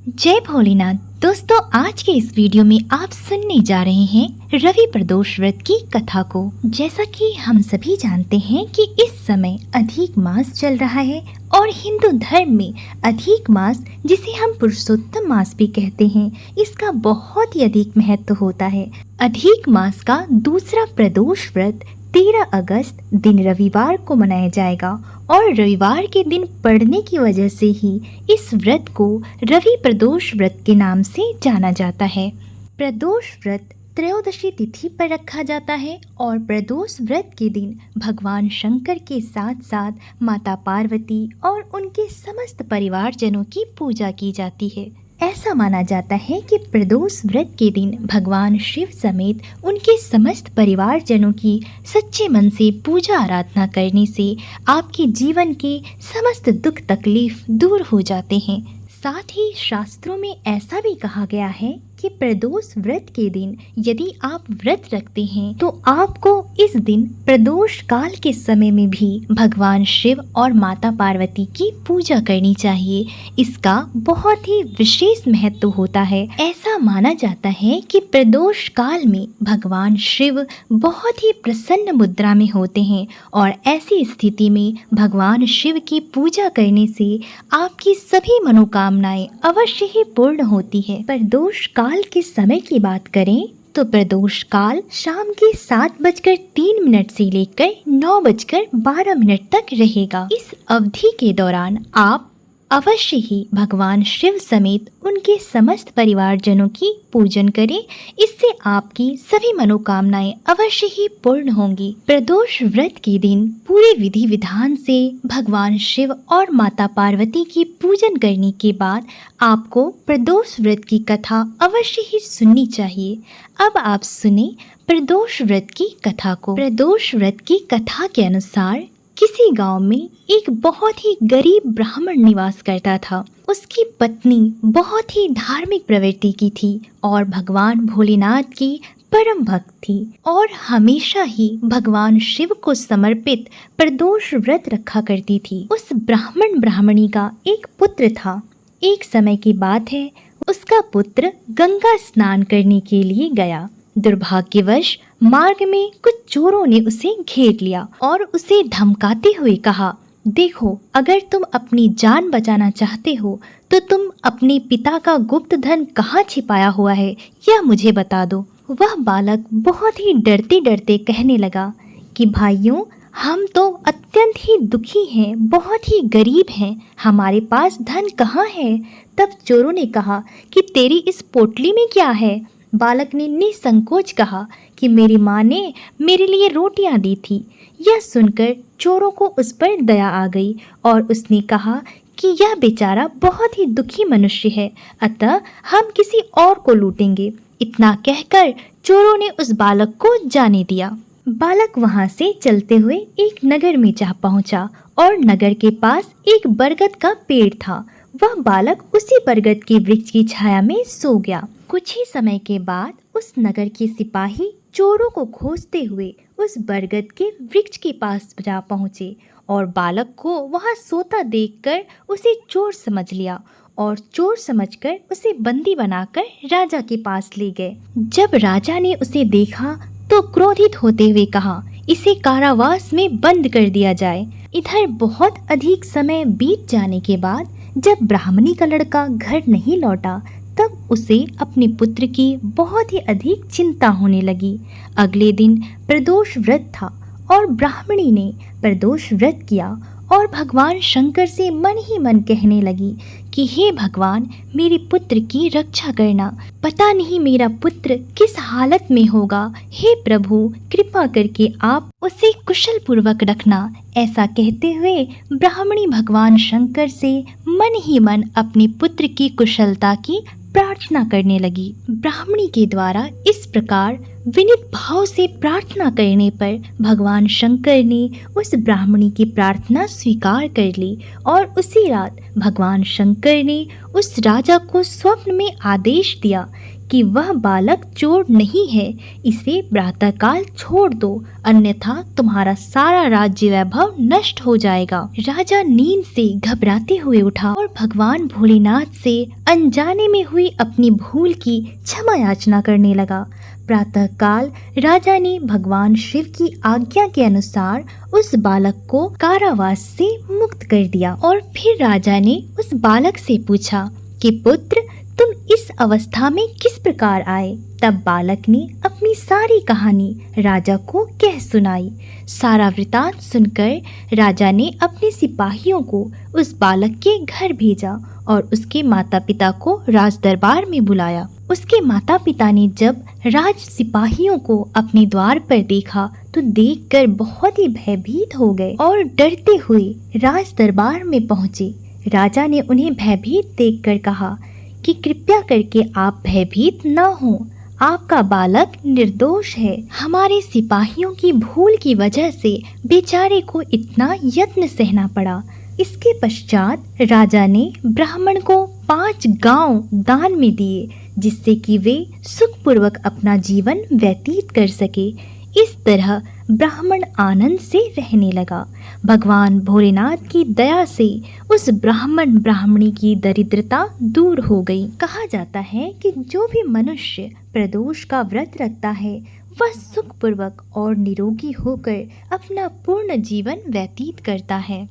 जय भोलेनाथ। दोस्तों, आज के इस वीडियो में आप सुनने जा रहे हैं रवि प्रदोष व्रत की कथा को। जैसा कि हम सभी जानते हैं कि इस समय अधिक मास चल रहा है और हिंदू धर्म में अधिक मास, जिसे हम पुरुषोत्तम मास भी कहते हैं, इसका बहुत ही अधिक महत्व होता है। अधिक मास का दूसरा प्रदोष व्रत 13 अगस्त दिन रविवार को मनाया जाएगा और रविवार के दिन पड़ने की वजह से ही इस व्रत को रवि प्रदोष व्रत के नाम से जाना जाता है। प्रदोष व्रत त्रयोदशी तिथि पर रखा जाता है और प्रदोष व्रत के दिन भगवान शंकर के साथ साथ माता पार्वती और उनके समस्त परिवारजनों की पूजा की जाती है। ऐसा माना जाता है कि प्रदोष व्रत के दिन भगवान शिव समेत उनके समस्त परिवारजनों की सच्चे मन से पूजा आराधना करने से आपके जीवन के समस्त दुख तकलीफ दूर हो जाते हैं। साथ ही शास्त्रों में ऐसा भी कहा गया है कि प्रदोष व्रत के दिन यदि आप व्रत रखते हैं तो आपको इस दिन प्रदोष काल के समय में भी भगवान शिव और माता पार्वती की पूजा करनी चाहिए। इसका बहुत ही विशेष महत्व होता है। ऐसा माना जाता है कि प्रदोष काल में भगवान शिव बहुत ही प्रसन्न मुद्रा में होते हैं और ऐसी स्थिति में भगवान शिव की पूजा करने से आपकी सभी मनोकामनाएं अवश्य ही पूर्ण होती है। प्रदोष काल के समय की बात करें तो प्रदोष काल शाम के 7:03 से लेकर 9:12 तक रहेगा। इस अवधि के दौरान आप अवश्य ही भगवान शिव समेत उनके समस्त परिवारजनों की पूजन करें। इससे आपकी सभी मनोकामनाएं अवश्य ही पूर्ण होंगी। प्रदोष व्रत के दिन पूरे विधि विधान से भगवान शिव और माता पार्वती की पूजन करने के बाद आपको प्रदोष व्रत की कथा अवश्य ही सुननी चाहिए। अब आप सुने प्रदोष व्रत की कथा को। प्रदोष व्रत की कथा के अनुसार किसी गांव में एक बहुत ही गरीब ब्राह्मण निवास करता था। उसकी पत्नी बहुत ही धार्मिक प्रवृत्ति की थी और भगवान भोलेनाथ की परम भक्त थी और हमेशा ही भगवान शिव को समर्पित प्रदोष व्रत रखा करती थी। उस ब्राह्मण ब्राह्मणी का एक पुत्र था। एक समय की बात है, उसका पुत्र गंगा स्नान करने के लिए गया। दुर्भाग्यवश मार्ग में कुछ चोरों ने उसे घेर लिया और उसे धमकाते हुए कहा, देखो, अगर तुम अपनी जान बचाना चाहते हो तो तुम अपने पिता का गुप्त धन कहाँ छिपाया हुआ है यह मुझे बता दो। वह बालक बहुत ही डरते डरते कहने लगा कि भाइयों, हम तो अत्यंत ही दुखी हैं, बहुत ही गरीब हैं, हमारे पास धन कहाँ है। तब चोरों ने कहा कि तेरी इस पोटली में क्या है। बालक ने निसंकोच कहा कि मेरी माँ ने मेरे लिए रोटियां दी थी। यह सुनकर चोरों को उस पर दया आ गई और उसने कहा कि यह बेचारा बहुत ही दुखी मनुष्य है, अतः हम किसी और को लूटेंगे। इतना कहकर चोरों ने उस बालक को जाने दिया। बालक वहां से चलते हुए एक नगर में जा पहुंचा और नगर के पास एक बरगद का पेड़ था। वह बालक उसी बरगद के वृक्ष की छाया में सो गया। कुछ ही समय के बाद उस नगर के सिपाही चोरों को खोजते हुए उस बरगद के वृक्ष के पास जा पहुंचे और बालक को वहां सोता देखकर उसे चोर समझ लिया और चोर समझकर उसे बंदी बनाकर राजा के पास ले गए। जब राजा ने उसे देखा तो क्रोधित होते हुए कहा, इसे कारावास में बंद कर दिया जाए। इधर बहुत अधिक समय बीत जाने के बाद जब ब्राह्मणी का लड़का घर नहीं लौटा तब उसे अपने पुत्र की बहुत ही अधिक चिंता होने लगी। अगले दिन प्रदोष व्रत था और ब्राह्मणी ने प्रदोष व्रत किया और भगवान शंकर से मन ही मन कहने लगी कि हे भगवान, मेरे पुत्र की रक्षा करना, पता नहीं मेरा पुत्र किस हालत में होगा। हे प्रभु, कृपा करके आप उसे कुशल पूर्वक रखना। ऐसा कहते हुए ब्राह्मणी भगवान शंकर से मन ही मन अपने पुत्र की कुशलता की प्रार्थना करने लगी। ब्राह्मणी के द्वारा इस प्रकार विनीत भाव से प्रार्थना करने पर भगवान शंकर ने उस ब्राह्मणी की प्रार्थना स्वीकार कर ली और उसी रात भगवान शंकर ने उस राजा को स्वप्न में आदेश दिया कि वह बालक चोर नहीं है, इसे प्रातःकाल छोड़ दो, अन्यथा तुम्हारा सारा राज्य वैभव नष्ट हो जाएगा। राजा नींद से घबराते हुए उठा और भगवान भोलेनाथ से अनजाने में हुई अपनी भूल की क्षमा याचना करने लगा। प्रातःकाल राजा ने भगवान शिव की आज्ञा के अनुसार उस बालक को कारावास से मुक्त कर दिया और फिर राजा ने उस बालक से पूछा कि पुत्र, तुम इस अवस्था में किस प्रकार आए? तब बालक ने अपनी सारी कहानी राजा को कह सुनाई। सारा वृतांत सुनकर राजा ने अपने सिपाहियों को उस बालक के घर भेजा और उसके माता पिता को राज दरबार में बुलाया। उसके माता पिता ने जब राज सिपाहियों को अपने द्वार पर देखा तो देखकर बहुत ही भयभीत हो गए और डरते हुए राज दरबार में पहुंचे। राजा ने उन्हें भयभीत देखकर कहा कि कृपया करके आप भयभीत न हो, आपका बालक निर्दोष है। हमारे सिपाहियों की भूल की वजह से बेचारे को इतना यत्न सहना पड़ा। इसके पश्चात राजा ने ब्राह्मण को 5 गांव दान में दिए, जिससे कि वे सुखपूर्वक अपना जीवन व्यतीत कर सके। इस तरह ब्राह्मण आनंद से रहने लगा। भगवान भोलेनाथ की दया से उस ब्राह्मण ब्राह्मणी की दरिद्रता दूर हो गई। कहा जाता है कि जो भी मनुष्य प्रदोष का व्रत रखता है वह सुखपूर्वक और निरोगी होकर अपना पूर्ण जीवन व्यतीत करता है।